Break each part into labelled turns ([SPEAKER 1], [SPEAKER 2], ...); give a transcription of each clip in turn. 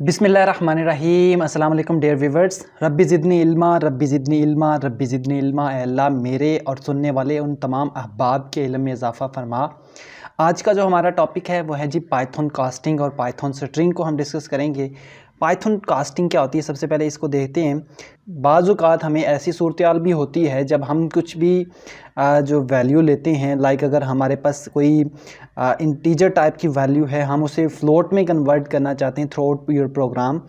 [SPEAKER 1] बिस्मिल्लाहिर्रहमानिर्रहीम अस्सलाम वालेकुम डियर व्यूवर्स। रब्बी ज़िदनी इल्मा रब्बी ज़िदनी इल्मा रब्बी ज़िदनी इल्मा। ऐ अल्लाह मेरे और सुनने वाले उन तमाम अहबाब के इल्म में इजाफ़ा फरमा। आज का जो हमारा टॉपिक है वो है जी पाइथन कास्टिंग और पाइथन स्ट्रिंग को हम डिस्कस करेंगे। पाइथन कास्टिंग क्या होती है, सबसे पहले इसको देखते हैं। बाज़-औक़ात हमें ऐसी सूरत-ए-हाल भी होती है जब हम कुछ भी जो वैल्यू लेते हैं, लाइक अगर हमारे पास कोई इंटीजर टाइप की वैल्यू है, हम उसे फ्लोट में कन्वर्ट करना चाहते हैं थ्रू आउट योर प्रोग्राम,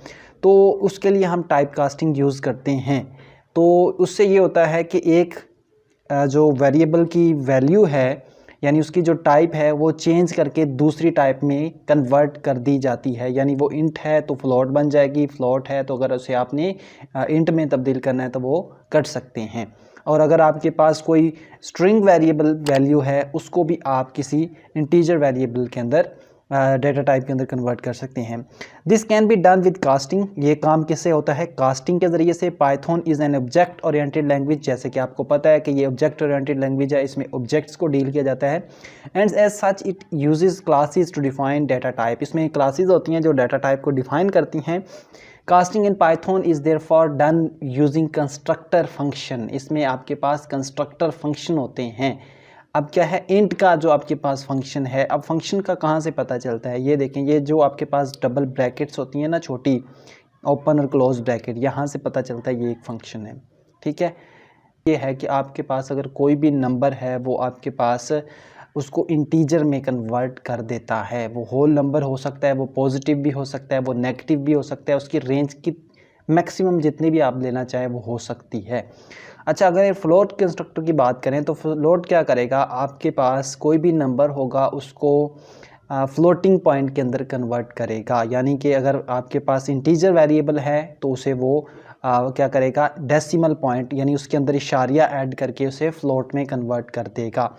[SPEAKER 1] तो उसके लिए हम टाइप कास्टिंग यूज़ करते हैं। तो उससे ये होता है कि एक जो वेरिएबल की वैल्यू है, यानी उसकी जो टाइप है वो चेंज करके दूसरी टाइप में कन्वर्ट कर दी जाती है। यानी वो इंट है तो फ्लोट बन जाएगी, फ्लोट है तो अगर उसे आपने इंट में तब्दील करना है तो वो कर सकते हैं। और अगर आपके पास कोई स्ट्रिंग वेरिएबल वैल्यू है, उसको भी आप किसी इंटीजर वेरिएबल के अंदर डेटा टाइप के अंदर कन्वर्ट कर सकते हैं। This can be done with casting. ये काम किससे होता है? कास्टिंग के ज़रिए से। Python is an object oriented language, जैसे कि आपको पता है कि ये ऑब्जेक्ट ओरिएंटेड लैंग्वेज है, इसमें ऑब्जेक्ट्स को डील किया जाता है। And as such it uses classes to define data type. इसमें क्लासेस होती हैं जो डेटा टाइप को डिफाइन करती हैं। Casting in Python is therefore done using constructor function. इसमें आपके पास कंस्ट्रक्टर फंक्शन होते हैं। अब क्या है, इंट का जो आपके पास फंक्शन है, अब फंक्शन का कहाँ से पता चलता है? ये देखें, ये जो आपके पास डबल ब्रैकेट्स होती हैं ना, छोटी ओपन और क्लोज ब्रैकेट, यहाँ से पता चलता है ये एक फंक्शन है। ठीक है, ये है कि आपके पास अगर कोई भी नंबर है वो आपके पास उसको इंटीजर में कन्वर्ट कर देता है। वो होल नंबर हो सकता है, वो पॉजिटिव भी हो सकता है, वो नेगेटिव भी हो सकता है, उसकी रेंज की मैक्सिमम जितनी भी आप लेना चाहें वो हो सकती है। अच्छा, अगर ये फ्लोट कंस्ट्रक्टर की बात करें तो फ्लोट क्या करेगा, आपके पास कोई भी नंबर होगा उसको फ्लोटिंग पॉइंट के अंदर कन्वर्ट करेगा। यानी कि अगर आपके पास इंटीजर वेरिएबल है तो उसे वो क्या करेगा, डेसिमल पॉइंट यानी उसके अंदर इशारिया ऐड करके उसे फ्लोट में कन्वर्ट कर देगा।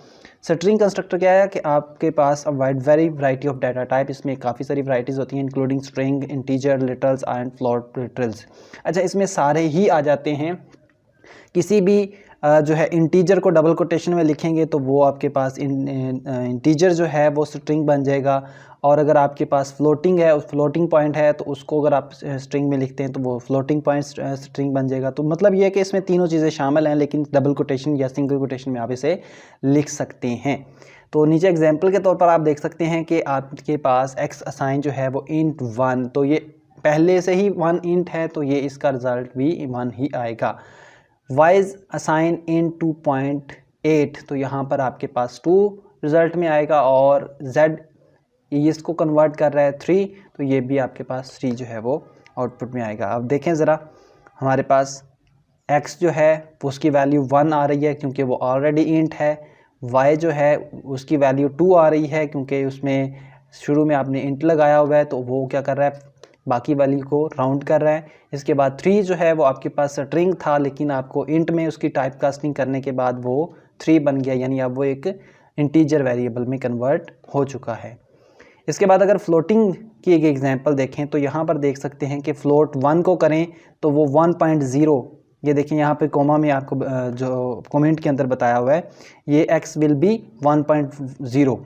[SPEAKER 1] स्ट्रिंग कंस्ट्रक्टर क्या है कि आपके पास very variety of data type, इसमें काफ़ी सारी वैरायटीज़ होती हैं, including string, integer, literals and float literals. अच्छा, इसमें सारे ही आ जाते हैं। किसी भी जो है इंटीजर को डबल कोटेशन में लिखेंगे तो वो आपके पास इंटीजर जो है वो स्ट्रिंग बन जाएगा। और अगर आपके पास फ्लोटिंग है, फ्लोटिंग पॉइंट है, तो उसको अगर आप स्ट्रिंग में लिखते हैं तो वो फ्लोटिंग पॉइंट स्ट्रिंग बन जाएगा। तो मतलब ये है कि इसमें तीनों चीज़ें शामिल हैं, लेकिन डबल कोटेशन या सिंगल कोटेशन में आप इसे लिख सकते हैं। तो नीचे एग्जाम्पल के तौर पर आप देख सकते हैं कि आपके पास एक्स असाइन जो है वो इंट 1, तो ये पहले से ही 1 इंट है तो ये इसका रिज़ल्ट भी 1 ही आएगा। वाइज असाइन इन 2.8, तो यहाँ पर आपके पास 2 रिज़ल्ट में आएगा। और z इसको कन्वर्ट कर रहा है 3, तो ये भी आपके पास 3 जो है वो आउटपुट में आएगा। अब देखें ज़रा, हमारे पास x जो है उसकी वैल्यू 1 आ रही है क्योंकि वो ऑलरेडी इंट है। y जो है उसकी वैल्यू 2 आ रही है क्योंकि उसमें शुरू में आपने इंट लगाया हुआ है, तो वो क्या कर रहा है, बाकी वैल्यू को राउंड कर रहा है। इसके बाद 3 जो है वो आपके पास स्ट्रिंग था, लेकिन आपको इंट में उसकी टाइप कास्टिंग करने के बाद वो 3 बन गया, यानी अब वो एक इंटीजर वेरिएबल में कन्वर्ट हो चुका है। इसके बाद अगर फ्लोटिंग की एक एग्जांपल देखें तो यहाँ पर देख सकते हैं कि फ्लोट 1 को करें तो वो 1.0, ये देखें यहाँ पे कोमा में आपको जो कमेंट के अंदर बताया हुआ है, ये x विल बी 1.0।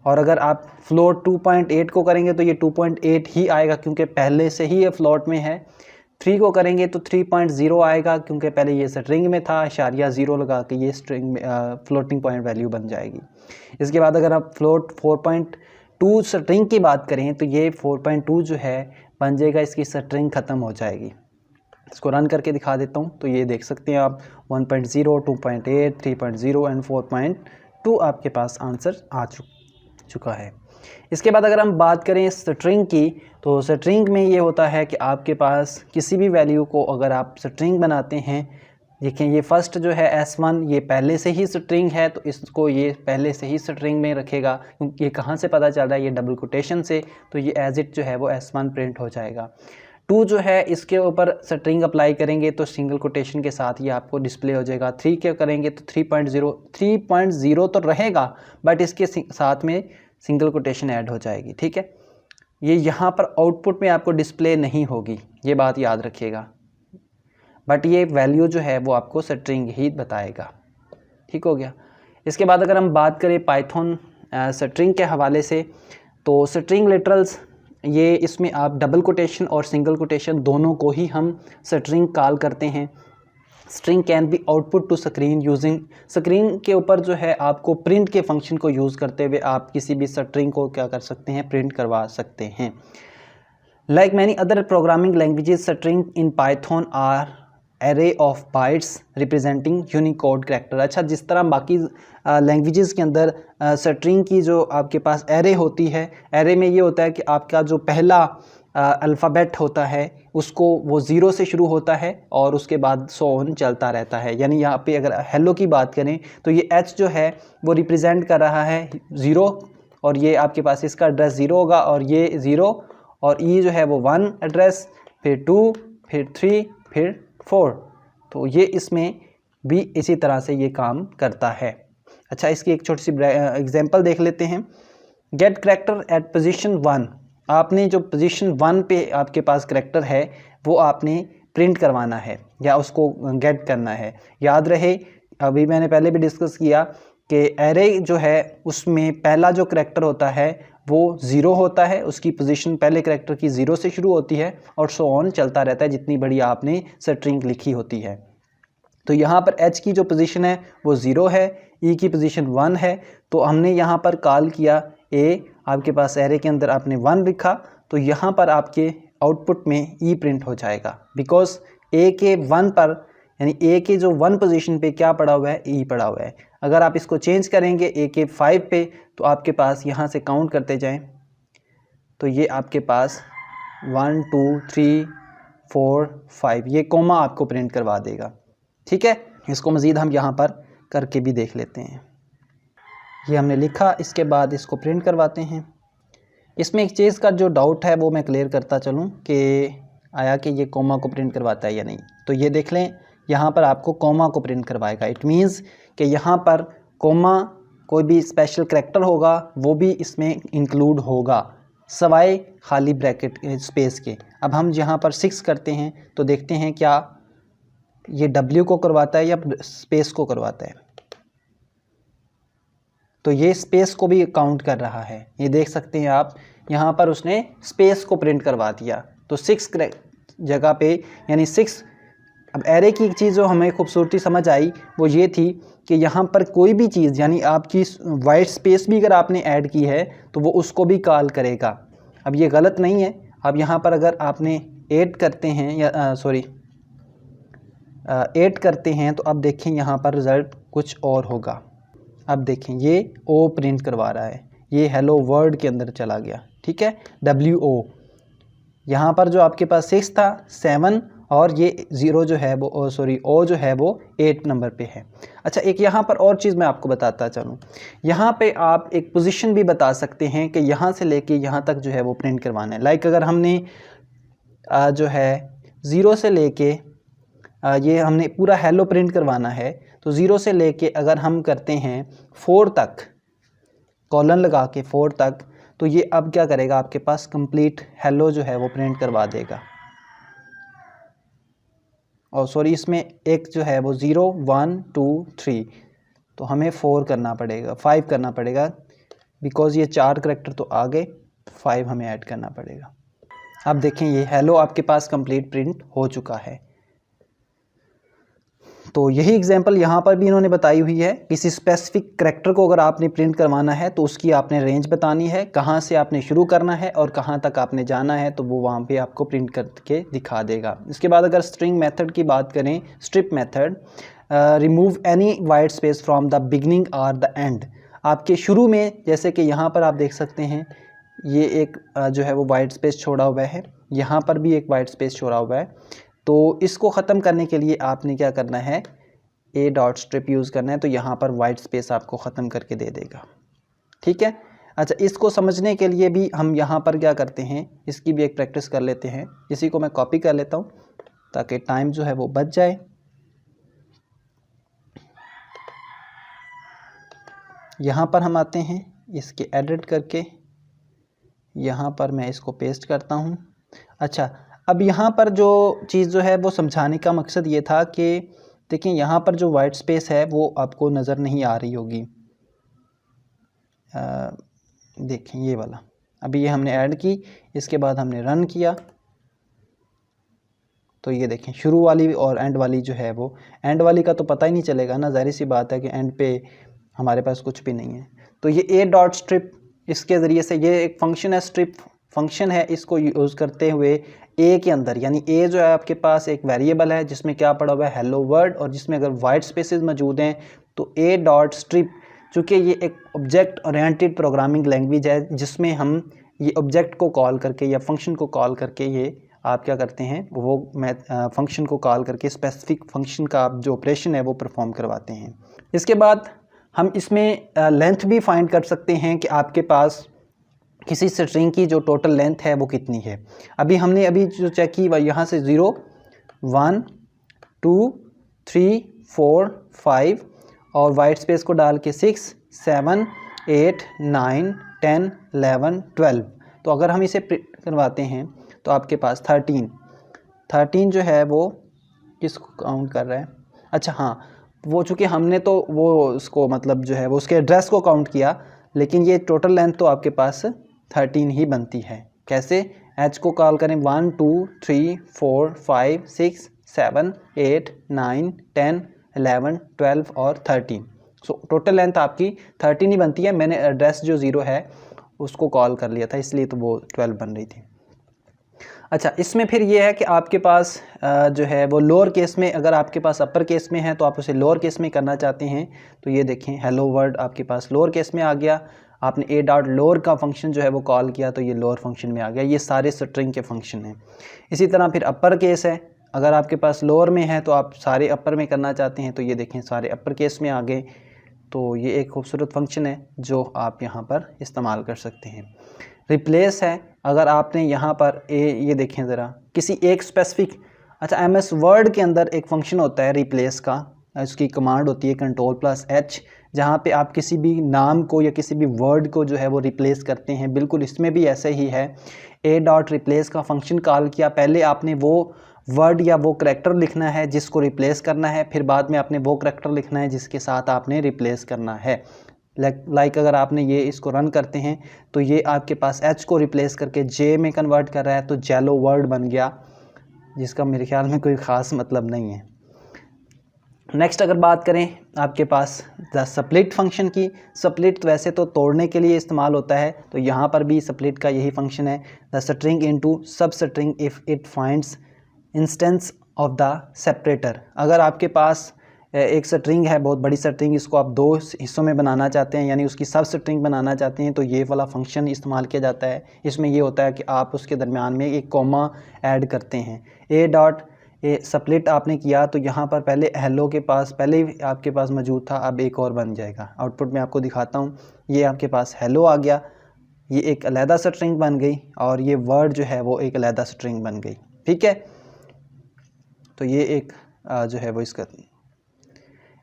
[SPEAKER 1] और अगर आप फ्लोट 2.8 को करेंगे तो ये 2.8 ही आएगा क्योंकि पहले से ही ये फ्लोट में है। 3 को करेंगे तो 3.0 आएगा क्योंकि पहले ये स्ट्रिंग में था, इशारिया 0 लगा के ये स्ट्रिंग में फ्लोटिंग पॉइंट वैल्यू बन जाएगी। इसके बाद अगर आप फ्लोट 4.2 स्ट्रिंग की बात करें तो ये 4.2 जो है बन जाएगा, इसकी स्ट्रिंग ख़त्म हो जाएगी। इसको रन करके दिखा देता हूँ, तो ये देख सकते हैं आप 1.0, 2.8, 3.0 एंड 4.2 आपके पास आंसर आ चुका है। इसके बाद अगर हम बात करें स्ट्रिंग की, तो स्ट्रिंग में ये होता है कि आपके पास किसी भी वैल्यू को अगर आप स्ट्रिंग बनाते हैं, देखें ये फर्स्ट जो है S1 ये पहले से ही स्ट्रिंग है, तो इसको ये पहले से ही स्ट्रिंग में रखेगा। क्योंकि ये कहाँ से पता चल रहा है, ये डबल कोटेशन से, तो ये एज इट जो है वो S1 प्रिंट हो जाएगा। 2 जो है इसके ऊपर स्ट्रिंग अप्लाई करेंगे तो सिंगल कोटेशन के साथ ये आपको डिस्प्ले हो जाएगा। 3 के करेंगे तो 3.0 तो रहेगा, बट इसके साथ में सिंगल कोटेशन ऐड हो जाएगी। ठीक है, ये यहाँ पर आउटपुट में आपको डिस्प्ले नहीं होगी, ये बात याद रखिएगा, बट ये वैल्यू जो है वो आपको स्ट्रिंग ही बताएगा। ठीक हो गया। इसके बाद अगर हम बात करें पाइथन स्ट्रिंग के हवाले से, तो स्ट्रिंग लिटरल्स ये इसमें आप डबल कोटेशन और सिंगल कोटेशन दोनों को ही हम स्ट्रिंग कॉल करते हैं। String can be output to screen using, screen के ऊपर जो है आपको प्रिंट के फंक्शन को यूज़ करते हुए आप किसी भी स्ट्रिंग को क्या कर सकते हैं, प्रिंट करवा सकते हैं। Like many other programming languages, string in Python are array of bytes representing Unicode character. अच्छा, जिस तरह बाकी लैंग्वेजेस के अंदर स्ट्रिंग की जो आपके पास एरे होती है, एरे में ये होता है कि आपका जो पहला अल्फ़ाबेट होता है उसको वो ज़ीरो से शुरू होता है और उसके बाद सो ऑन चलता रहता है। यानी यहाँ पे अगर हेलो की बात करें तो ये एच जो है वो रिप्रेजेंट कर रहा है ज़ीरो, और ये आपके पास इसका एड्रेस ज़ीरो होगा, और ये ज़ीरो, और ई जो है वो 1 एड्रेस, फिर 2, फिर 3, फिर 4। तो ये इसमें भी इसी तरह से ये काम करता है। अच्छा, इसकी एक छोटी सी एग्जांपल देख लेते हैं। गेट करैक्टर एट पोजीशन 1, आपने जो पोजीशन 1 पे आपके पास करैक्टर है वो आपने प्रिंट करवाना है या उसको गेट करना है। याद रहे, अभी मैंने पहले भी डिस्कस किया कि एरे जो है उसमें पहला जो करैक्टर होता है वो 0 होता है, उसकी पोजीशन पहले करैक्टर की 0 से शुरू होती है और सो ऑन चलता रहता है जितनी बड़ी आपने स्ट्रिंग लिखी होती है। तो यहाँ पर एच की जो पोजीशन है वो 0 है, ई की पोजीशन 1 है, तो हमने यहाँ पर कॉल किया ए, आपके पास एरे के अंदर आपने 1 लिखा, तो यहाँ पर आपके आउटपुट में ई प्रिंट हो जाएगा, बिकॉज ए के 1 पर, यानी ए के जो 1 पोजीशन पे क्या पड़ा हुआ है, ई पड़ा हुआ है। अगर आप इसको चेंज करेंगे ए के 5 पे, तो आपके पास यहाँ से काउंट करते जाएं तो ये आपके पास 1 2 3 4 5 ये कोमा आपको प्रिंट करवा देगा। ठीक है, इसको मज़ीद हम यहाँ पर करके भी देख लेते हैं। ये हमने लिखा, इसके बाद इसको प्रिंट करवाते हैं। इसमें एक चीज़ का जो डाउट है वो मैं क्लियर करता चलूँ कि आया कि ये कोमा को प्रिंट करवाता है या नहीं। तो ये देख लें, यहाँ पर आपको कोमा को प्रिंट करवाएगा। इट मीन्स कि यहाँ पर कोमा, कोई भी स्पेशल करैक्टर होगा वो भी इसमें इंक्लूड होगा, सवाए खाली ब्रैकेट स्पेस के। अब हम यहाँ पर 6 करते हैं तो देखते हैं क्या ये W को करवाता है या स्पेस को करवाता है। तो ये स्पेस को भी काउंट कर रहा है, ये देख सकते हैं आप, यहाँ पर उसने स्पेस को प्रिंट करवा दिया। तो 6 जगह पे, यानी 6। अब एरे की एक चीज़ जो हमें खूबसूरती समझ आई वो ये थी कि यहाँ पर कोई भी चीज़, यानी आपकी वाइट स्पेस भी अगर आपने ऐड की है तो वो उसको भी कॉल करेगा। अब ये गलत नहीं है। अब यहाँ पर अगर आपने 8 करते हैं या 8 करते हैं तो अब देखें यहाँ पर रिज़ल्ट कुछ और होगा। अब देखें ये ओ प्रिंट करवा रहा है, ये हेलो वर्ल्ड के अंदर चला गया। ठीक है, WO। यहाँ पर जो आपके पास 6 था 7, और ये 0 जो है वो O जो है वो 8 नंबर पे है। अच्छा, एक यहाँ पर और चीज़ मैं आपको बताता चलूँ। यहाँ पे आप एक पोजीशन भी बता सकते हैं कि यहाँ से लेके यहाँ तक जो है वो प्रिंट करवाना है। लाइक अगर हमने जो है 0 से लेके ये हमने पूरा हेलो प्रिंट करवाना है, तो 0 से लेके अगर हम करते हैं 4 तक, कॉलन लगा के 4 तक, तो ये अब क्या करेगा, आपके पास कंप्लीट हेलो जो है वो प्रिंट करवा देगा। और सॉरी, इसमें एक जो है वो 0 1 2 3, तो हमें 4 करना पड़ेगा, 5 करना पड़ेगा, बिकॉज़ ये 4 करैक्टर तो आ गए, 5 हमें ऐड करना पड़ेगा। अब देखें ये हेलो आपके पास कंप्लीट प्रिंट हो चुका है। तो यही एग्जांपल यहाँ पर भी इन्होंने बताई हुई है। किसी स्पेसिफिक करैक्टर को अगर आपने प्रिंट करवाना है तो उसकी आपने रेंज बतानी है, कहाँ से आपने शुरू करना है और कहाँ तक आपने जाना है, तो वो वहाँ पे आपको प्रिंट करके दिखा देगा। इसके बाद अगर स्ट्रिंग मेथड की बात करें, strip method, remove any white space from the beginning और द एंड। आपके शुरू में, जैसे कि यहाँ पर आप देख सकते हैं, ये एक जो है वो वाइट स्पेस छोड़ा हुआ है, यहाँ पर भी एक वाइट स्पेस छोड़ा हुआ है। तो इसको ख़त्म करने के लिए आपने क्या करना है, a.strip यूज़ करना है, तो यहाँ पर वाइट स्पेस आपको ख़त्म करके दे देगा। ठीक है। अच्छा, इसको समझने के लिए भी हम यहाँ पर क्या करते हैं, इसकी भी एक प्रैक्टिस कर लेते हैं। इसी को मैं कॉपी कर लेता हूँ ताकि टाइम जो है वो बच जाए। यहाँ पर हम आते हैं, इसके एडिट करके यहाँ पर मैं इसको पेस्ट करता हूँ। अच्छा, अब यहाँ पर जो चीज़ जो है वो समझाने का मकसद ये था कि देखिए यहाँ पर जो वाइट स्पेस है वो आपको नज़र नहीं आ रही होगी। देखें ये वाला, अभी ये हमने ऐड की, इसके बाद हमने रन किया तो ये देखें शुरू वाली और एंड वाली जो है वो, एंड वाली का तो पता ही नहीं चलेगा ना, ज़ाहिर सी बात है कि एंड पे हमारे पास कुछ भी नहीं है। तो ये ए डॉट स्ट्रिप, इसके ज़रिए से ये एक फंक्शन है, स्ट्रिप फंक्शन है, इसको यूज़ करते हुए ए के अंदर, यानी ए जो है आपके पास एक वेरिएबल है जिसमें क्या पड़ा हुआ है, हेलो वर्ड, और जिसमें अगर वाइट स्पेसेस मौजूद हैं तो ए डॉट स्ट्रिप, चूँकि ये एक ऑब्जेक्ट ओरिएंटेड प्रोग्रामिंग लैंग्वेज है जिसमें हम ये ऑब्जेक्ट को कॉल करके या फंक्शन को कॉल करके ये आप क्या करते हैं, वो फंक्शन को कॉल करके स्पेसिफिक फंक्शन का जो ऑपरेशन है वो परफॉर्म करवाते हैं। इसके बाद हम इसमें लेंथ भी फाइंड कर सकते हैं कि आपके पास किसी स्ट्रिंग की जो टोटल लेंथ है वो कितनी है। हमने जो चेक की वह यहाँ से 0 1 2 3 4 5 और वाइट स्पेस को डाल के 6 7 8 9 10 11 12। तो अगर हम इसे प्रिंट करवाते हैं तो आपके पास 13 जो है वो किसको काउंट कर रहा है, अच्छा हाँ, वो चूँकि हमने तो वो उसको मतलब जो है वो उसके एड्रेस को काउंट किया, लेकिन ये टोटल लेंथ तो आपके पास 13 ही बनती है। कैसे, एच को कॉल करें 1 2 3 4 5 6 7 8 9 10 11 12 और 13। सो टोटल लेंथ आपकी 13 ही बनती है। मैंने एड्रेस जो 0 है उसको कॉल कर लिया था, इसलिए तो वो 12 बन रही थी। अच्छा, इसमें फिर ये है कि आपके पास जो है वो लोअर केस में, अगर आपके पास अपर केस में है तो आप उसे लोअर केस में करना चाहते हैं तो ये देखें हेलो वर्ड आपके पास लोअर केस में आ गया। आपने ए डॉट लोअर का फंक्शन जो है वो कॉल किया तो ये लोअर फंक्शन में आ गया। ये सारे स्ट्रिंग के फंक्शन हैं। इसी तरह फिर अपर केस है, अगर आपके पास लोअर में है तो आप सारे अपर में करना चाहते हैं तो ये देखें सारे अपर केस में आ गए। तो ये एक खूबसूरत फंक्शन है जो आप यहाँ पर इस्तेमाल कर सकते हैं। रिप्लेस है, अगर आपने यहाँ पर ये देखें ज़रा किसी एक स्पेसिफिक, अच्छा एमएस वर्ड के अंदर एक फंक्शन होता है रिप्लेस का, उसकी कमांड होती है Ctrl+H, जहाँ पे आप किसी भी नाम को या किसी भी वर्ड को जो है वो रिप्लेस करते हैं। बिल्कुल इसमें भी ऐसे ही है। ए डॉट रिप्लेस का फंक्शन कॉल किया, पहले आपने वो वर्ड या वो करैक्टर लिखना है जिसको रिप्लेस करना है, फिर बाद में आपने वो करैक्टर लिखना है जिसके साथ आपने रिप्लेस करना है। लाइक अगर आपने ये इसको रन करते हैं तो ये आपके पास एच को रिप्लेस करके जे में कन्वर्ट कर रहा है, तो जेलो वर्ड बन गया, जिसका मेरे ख्याल में कोई ख़ास मतलब नहीं है। नेक्स्ट अगर बात करें आपके पास द स्प्लिट फंक्शन की, स्प्लिट वैसे तो तोड़ने के लिए इस्तेमाल होता है, तो यहाँ पर भी स्प्लिट का यही फंक्शन है। द स्ट्रिंग इनटू सब string if it finds instance of the separator, अगर आपके पास एक स्ट्रिंग है, बहुत बड़ी स्ट्रिंग, इसको आप 2 हिस्सों में बनाना चाहते हैं, यानी उसकी सब स्ट्रिंग बनाना चाहते हैं, तो ये वाला फंक्शन इस्तेमाल किया जाता है। इसमें ये होता है कि आप उसके दरमियान में एक कॉमा ऐड करते हैं। ए डॉट ए स्प्लिट आपने किया तो यहाँ पर पहले हेलो के पास पहले ही आपके पास मौजूद था, अब एक और बन जाएगा। आउटपुट में आपको दिखाता हूँ, ये आपके पास हेलो आ गया, ये एक अलहदा स्ट्रिंग बन गई, और ये वर्ड जो है वो एक अलहदा स्ट्रिंग बन गई। ठीक है, तो ये एक जो है वो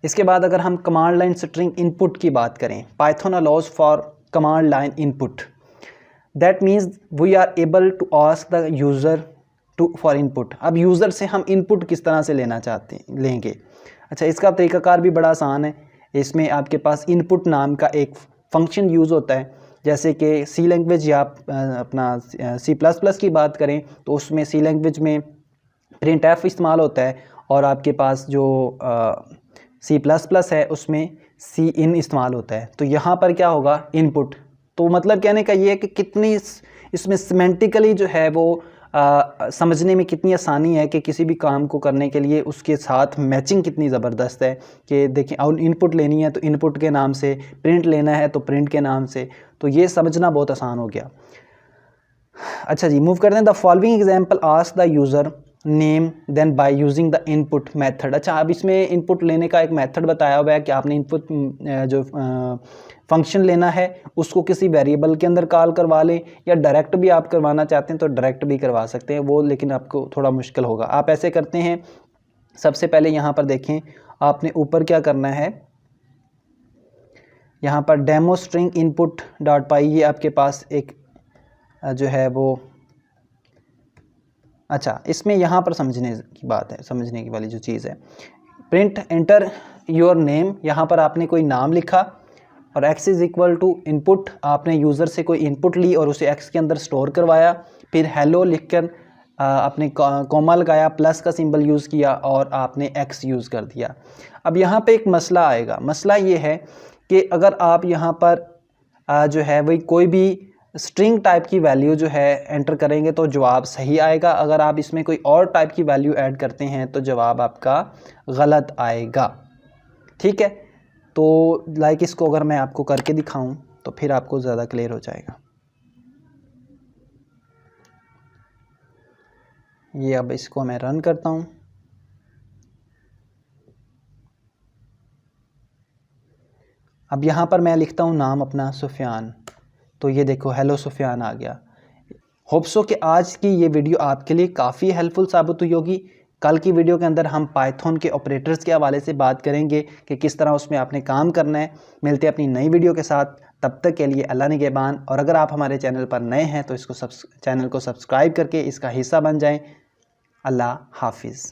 [SPEAKER 1] इसके बाद अगर हम कमांड लाइन स्ट्रिंग इनपुट की बात करें, Python allows for command line input, that means we are able to ask the user for input. अब यूज़र से हम इनपुट किस तरह से लेंगे। अच्छा, इसका तरीक़ाकार भी बड़ा आसान है। इसमें आपके पास इनपुट नाम का एक फंक्शन यूज़ होता है, जैसे कि सी लैंग्वेज या अपना C++ की बात करें तो उसमें सी लैंग्वेज में printf इस्तेमाल होता है, और आपके पास जो C++ है उसमें cin इस्तेमाल होता है। तो यहाँ पर क्या होगा, इनपुट। तो मतलब कहने का ये है कि कितनी इसमें सिमेंटिकली जो है वो समझने में कितनी आसानी है कि किसी भी काम को करने के लिए उसके साथ मैचिंग कितनी ज़बरदस्त है कि देखें, और इनपुट लेनी है तो इनपुट के नाम से, प्रिंट लेना है तो प्रिंट के नाम से, तो ये समझना बहुत आसान हो गया। अच्छा जी, मूव करते हैं। The following example ask the user name then by using the input method. अच्छा, अब इसमें इनपुट लेने का एक मेथड बताया हुआ है कि आपने इनपुट जो फंक्शन लेना है उसको किसी वेरिएबल के अंदर कॉल करवा लें, या डायरेक्ट भी आप करवाना चाहते हैं तो डायरेक्ट भी करवा सकते हैं वो, लेकिन आपको थोड़ा मुश्किल होगा। आप ऐसे करते हैं, सबसे पहले यहाँ पर देखें, आपने ऊपर क्या करना है, यहाँ पर डेमो स्ट्रिंग इनपुट डॉट पाई, ये आपके पास एक जो है वो, अच्छा इसमें यहाँ पर समझने की बात है, समझने की वाली जो चीज़ है, प्रिंट एंटर योर नेम, यहाँ पर आपने कोई नाम लिखा, और x is equal to input, आपने यूज़र से कोई इनपुट ली और उसे x के अंदर स्टोर करवाया, फिर हेलो लिखकर आपने कॉमा लगाया, प्लस का सिंबल यूज़ किया और आपने x यूज़ कर दिया। अब यहाँ पे एक मसला आएगा। मसला ये है कि अगर आप यहाँ पर जो है वही कोई भी स्ट्रिंग टाइप की वैल्यू जो है एंटर करेंगे तो जवाब सही आएगा। अगर आप इसमें कोई और टाइप की वैल्यू ऐड करते हैं तो जवाब आपका गलत आएगा। ठीक है, तो लाइक इसको अगर मैं आपको करके दिखाऊं तो फिर आपको ज़्यादा क्लियर हो जाएगा। ये अब इसको मैं रन करता हूं। अब यहाँ पर मैं लिखता हूँ नाम अपना सुफियान, तो ये देखो हेलो सुफियान आ गया। होप सो कि आज की ये वीडियो आपके लिए काफ़ी हेल्पफुल साबित हुई होगी। कल की वीडियो के अंदर हम पाइथन के ऑपरेटर्स के हवाले से बात करेंगे कि किस तरह उसमें आपने काम करना है। मिलते हैं अपनी नई वीडियो के साथ, तब तक के लिए अल्लाह निगहबान। और अगर आप हमारे चैनल पर नए हैं तो चैनल को सब्सक्राइब करके इसका हिस्सा बन जाएं। अल्लाह हाफिज़।